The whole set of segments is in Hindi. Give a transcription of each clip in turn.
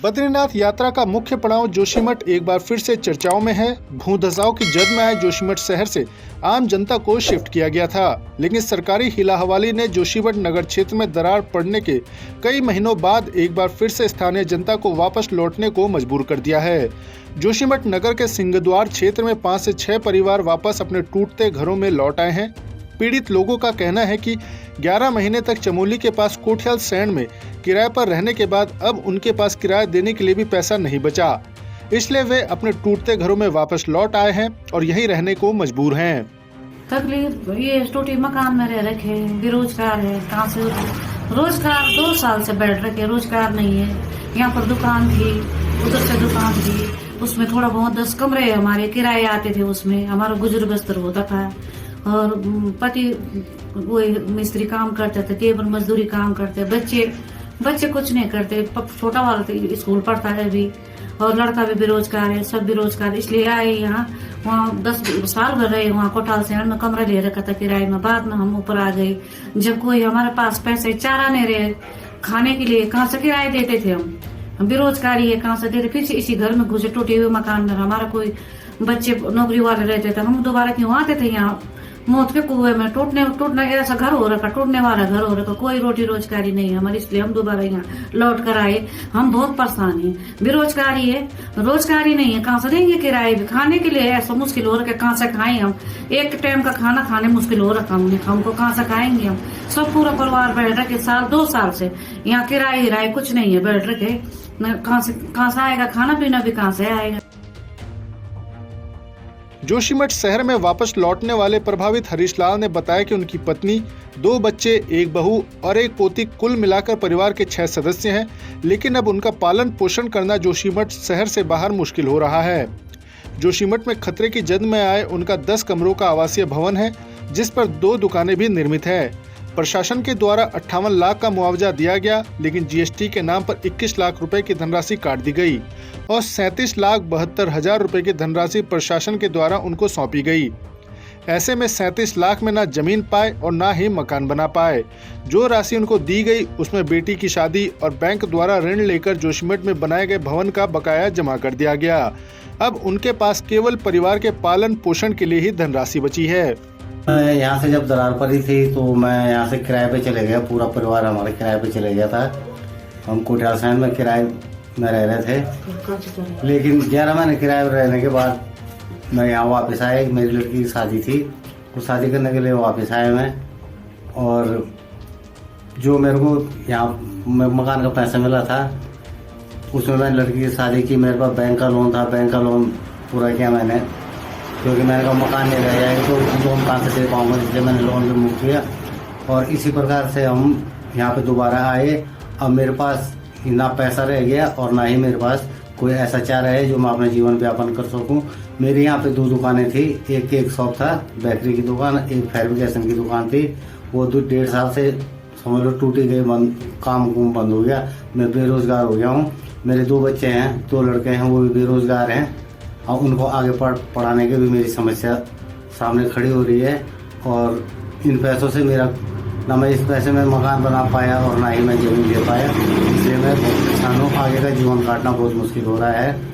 बद्रीनाथ यात्रा का मुख्य पड़ाव जोशीमठ एक बार फिर से चर्चाओं में है। भूधसाव की जद में आए जोशीमठ शहर से आम जनता को शिफ्ट किया गया था, लेकिन सरकारी हिला हवाली ने जोशीमठ नगर क्षेत्र में दरार पड़ने के कई महीनों बाद एक बार फिर से स्थानीय जनता को वापस लौटने को मजबूर कर दिया है। जोशीमठ नगर के सिंहद्वार क्षेत्र में 5 से 6 परिवार वापस अपने टूटते घरों में लौट आए हैं। पीड़ित लोगों का कहना है कि 11 महीने तक चमोली के पास कोठियाल सैंड में किराए पर रहने के बाद अब उनके पास किराया देने के लिए भी पैसा नहीं बचा, इसलिए वे अपने टूटते घरों में वापस लौट आए हैं और यहीं रहने को मजबूर हैं। तकलीफ ये टूटे मकान में रह रखे, बेरोजगार है, कहाँ से रोजगार 2 साल से बैठ रखे, रोजगार नहीं है। यहाँ पर दुकान थी, उधर से दुकान थी, उसमें थोड़ा बहुत 10 कमरे हमारे किराए आते थे, उसमें हमारा गुजर बस्तर होता था। और पति वो मिस्त्री काम करते थे, केवल मजदूरी काम करते। बच्चे कुछ नहीं करते, छोटा वाला तो स्कूल पढ़ता है अभी, और लड़का भी बेरोजगार है, सब बेरोजगार। इसलिए आए यहाँ, वहाँ 10 साल भर रहे, वहाँ कोठाल शहर में कमरा ले रखा था किराए में। बाद में हम ऊपर आ गए, जब कोई हमारे पास पैसे चारा नहीं रहे खाने के लिए, कहाँ से किराए देते थे हम बेरोजगारी है, कहाँ से देते। फिर से इसी घर में घुसे, टूटे हुए मकान में। हमारा कोई बच्चे नौकरी वाले रहते थे, हम दोबारा क्यों आते थे यहाँ मौत के कुएं में। टूटने ऐसा घर हो रखा, टूटने वाला घर हो रखा, कोई रोटी रोजगारी नहीं है हमारी, इसलिए हम दोबारा यहाँ लौट कर आए। हम बहुत परेशान हैं, बेरोजगारी है, रोजगारी नहीं है, कहाँ से देंगे किराए भी, खाने के लिए ऐसा मुश्किल हो रखा, कहाँ से खाएं हम। एक टाइम का खाना खाने मुश्किल हो रखा हमको, कहाँ से खाएंगे हम। सब पूरा परिवार बैठ रखे 2 साल से यहाँ, किराए कुछ नहीं है, बैठ रखे। कहाँ से आएगा खाना पीना भी, कहाँ से आएगा। जोशीमठ शहर में वापस लौटने वाले प्रभावित हरीश लाल ने बताया कि उनकी पत्नी, 2 बच्चे, 1 बहू और 1 पोती, कुल मिलाकर परिवार के 6 सदस्य हैं, लेकिन अब उनका पालन पोषण करना जोशीमठ शहर से बाहर मुश्किल हो रहा है। जोशीमठ में खतरे की जद में आए उनका 10 कमरों का आवासीय भवन है, जिस पर 2 दुकानें भी निर्मित है। प्रशासन के द्वारा 58 लाख का मुआवजा दिया गया, लेकिन जीएसटी के नाम पर 21 लाख रुपए की धनराशि काट दी गई और 37,72,000 रुपए की धनराशि प्रशासन के द्वारा उनको सौंपी गई। ऐसे में 37 लाख में ना जमीन पाए और ना ही मकान बना पाए। जो राशि उनको दी गई उसमें बेटी की शादी और बैंक द्वारा ऋण लेकर जोशीमठ में बनाए गए भवन का बकाया जमा कर दिया गया। अब उनके पास केवल परिवार के पालन पोषण के लिए ही धनराशि बची है। मैं यहाँ से जब दरार पड़ी थी तो मैं यहाँ से किराए पे चले गया, पूरा परिवार हमारे किराए पे चले गया था। हम कोठियाल सैंड में किराए में रह रहे थे, लेकिन 11 महीने किराए में रहने के बाद मैं यहाँ वापस आया। मेरी लड़की की शादी थी, उस शादी करने के लिए वापस आया मैं। और जो मेरे को यहाँ मकान का पैसा मिला था उसमें मैंने लड़की की शादी की। मेरे पास बैंक का लोन था, बैंक का लोन पूरा किया मैंने, क्योंकि मैंने कहा मकान नहीं रह जाएगा तो लोन कहाँ से दे पाऊँगा, इसलिए मैंने लोन भी मुक्त किया। और इसी प्रकार से हम यहाँ पे दोबारा आए। अब मेरे पास ना पैसा रह गया और ना ही मेरे पास कोई ऐसा चारा है जो मैं अपना जीवन व्यापन कर सकूं। मेरी यहाँ पे 2 दुकानें थी, एक शॉप था बेकरी की दुकान, एक फैब्रिकेशन की दुकान थी। वो 1.5 साल से समझ लो टूटी गई, काम बंद हो गया। मैं बेरोजगार हो गया हूँ। मेरे 2 बच्चे हैं, 2 लड़के हैं, वो भी बेरोजगार हैं और उनको आगे पढ़ाने की भी मेरी समस्या सामने खड़ी हो रही है। और इन पैसों से मेरा ना मैं इस पैसे में मकान बना पाया और ना ही मैं जमीन ले पाया, इसलिए मैं बहुत परेशान हूँ। आगे का जीवन काटना बहुत मुश्किल हो रहा है।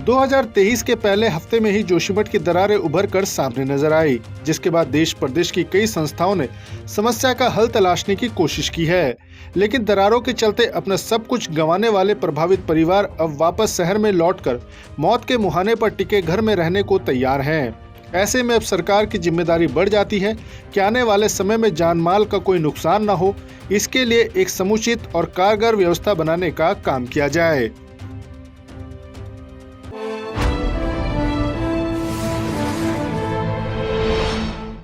2023 के पहले हफ्ते में ही जोशीमठ की दरारें उभर कर सामने नजर आई, जिसके बाद देश प्रदेश की कई संस्थाओं ने समस्या का हल तलाशने की कोशिश की है, लेकिन दरारों के चलते अपना सब कुछ गंवाने वाले प्रभावित परिवार अब वापस शहर में लौटकर मौत के मुहाने पर टिके घर में रहने को तैयार हैं। ऐसे में अब सरकार की जिम्मेदारी बढ़ जाती है कि आने वाले समय में जान माल का कोई नुकसान न हो, इसके लिए एक समुचित और कारगर व्यवस्था बनाने का काम किया जाए।